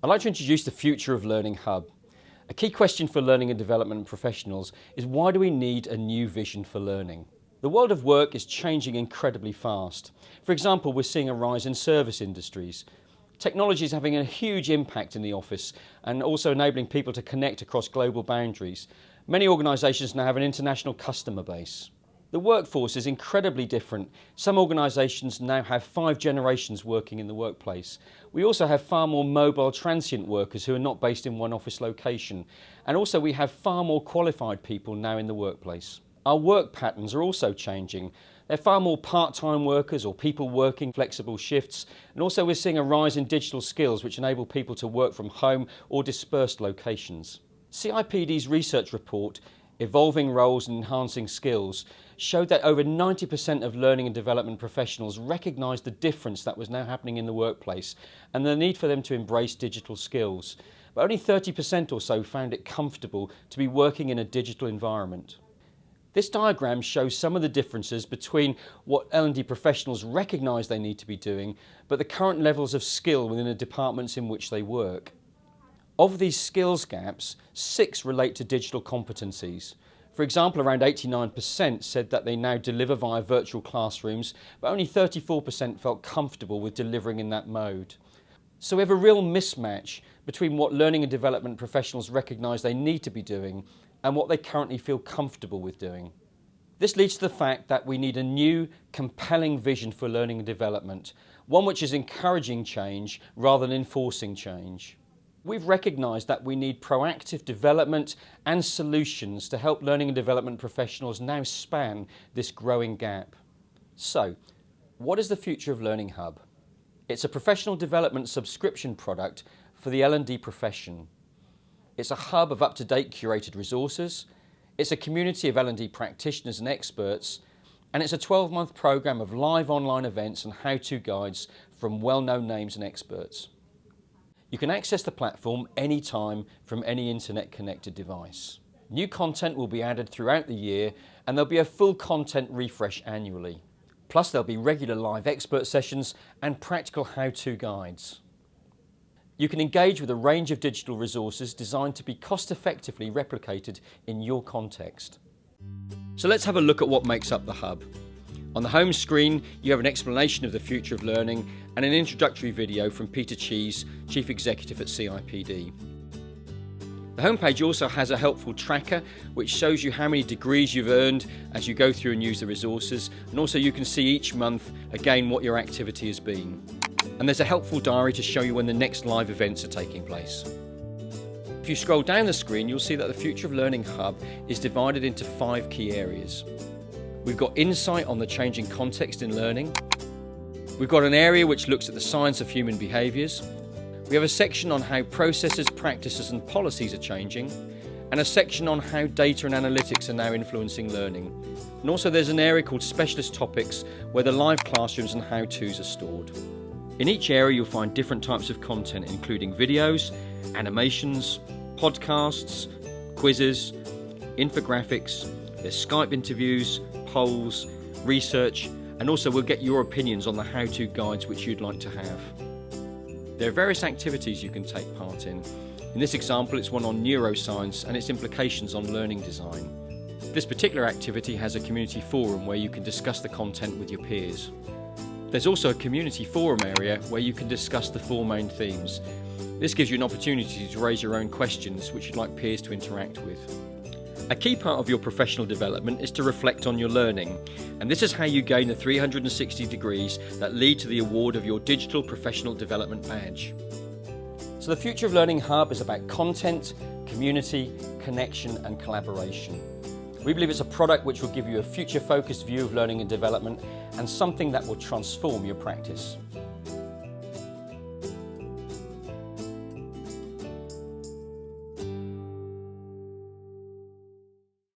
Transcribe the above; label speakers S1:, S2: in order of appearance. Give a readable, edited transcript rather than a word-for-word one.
S1: I'd like to introduce the Future of Learning Hub. A key question for learning and development professionals is, why do we need a new vision for learning? The world of work is changing incredibly fast. For example, we're seeing a rise in service industries. Technology is having a huge impact in the office and also enabling people to connect across global boundaries. Many organisations now have an international customer base. The workforce is incredibly different. Some organisations now have 5 generations working in the workplace. We also have far more mobile transient workers who are not based in one office location. And also we have far more qualified people now in the workplace. Our work patterns are also changing. There are far more part-time workers or people working flexible shifts. And also we're seeing a rise in digital skills which enable people to work from home or dispersed locations. CIPD's research report, Evolving Roles and Enhancing Skills, showed that over 90% of learning and development professionals recognised the difference that was now happening in the workplace and the need for them to embrace digital skills. But only 30% or so found it comfortable to be working in a digital environment. This diagram shows some of the differences between what L&D professionals recognise they need to be doing, but the current levels of skill within the departments in which they work. Of these skills gaps, 6 relate to digital competencies. For example, around 89% said that they now deliver via virtual classrooms, but only 34% felt comfortable with delivering in that mode. So we have a real mismatch between what learning and development professionals recognise they need to be doing and what they currently feel comfortable with doing. This leads to the fact that we need a new, compelling vision for learning and development, one which is encouraging change rather than enforcing change. We've recognised that we need proactive development and solutions to help learning and development professionals now span this growing gap. So, what is the Future of Learning Hub? It's a professional development subscription product for the L&D profession. It's a hub of up-to-date curated resources, it's a community of L&D practitioners and experts, and it's a 12-month programme of live online events and how-to guides from well-known names and experts. You can access the platform anytime from any internet-connected device. New content will be added throughout the year and there'll be a full content refresh annually. Plus there'll be regular live expert sessions and practical how-to guides. You can engage with a range of digital resources designed to be cost-effectively replicated in your context. So let's have a look at what makes up the Hub. On the home screen, you have an explanation of the future of learning and an introductory video from Peter Cheese, Chief Executive at CIPD. The homepage also has a helpful tracker which shows you how many degrees you've earned as you go through and use the resources, and also you can see each month again what your activity has been. And there's a helpful diary to show you when the next live events are taking place. If you scroll down the screen, you'll see that the Future of Learning Hub is divided into 5 key areas. We've got insight on the changing context in learning. We've got an area which looks at the science of human behaviours. We have a section on how processes, practices and policies are changing, and a section on how data and analytics are now influencing learning. And also there's an area called Specialist Topics where the live classrooms and how-tos are stored. In each area you'll find different types of content, including videos, animations, podcasts, quizzes, infographics, there's Skype interviews, polls, research, and also we'll get your opinions on the how-to guides which you'd like to have. There are various activities you can take part in. In this example, it's one on neuroscience and its implications on learning design. This particular activity has a community forum where you can discuss the content with your peers. There's also a community forum area where you can discuss the 4 main themes. This gives you an opportunity to raise your own questions which you'd like peers to interact with. A key part of your professional development is to reflect on your learning, and this is how you gain the 360 degrees that lead to the award of your Digital Professional Development Badge. So the Future of Learning Hub is about content, community, connection and collaboration. We believe it's a product which will give you a future-focused view of learning and development and something that will transform your practice.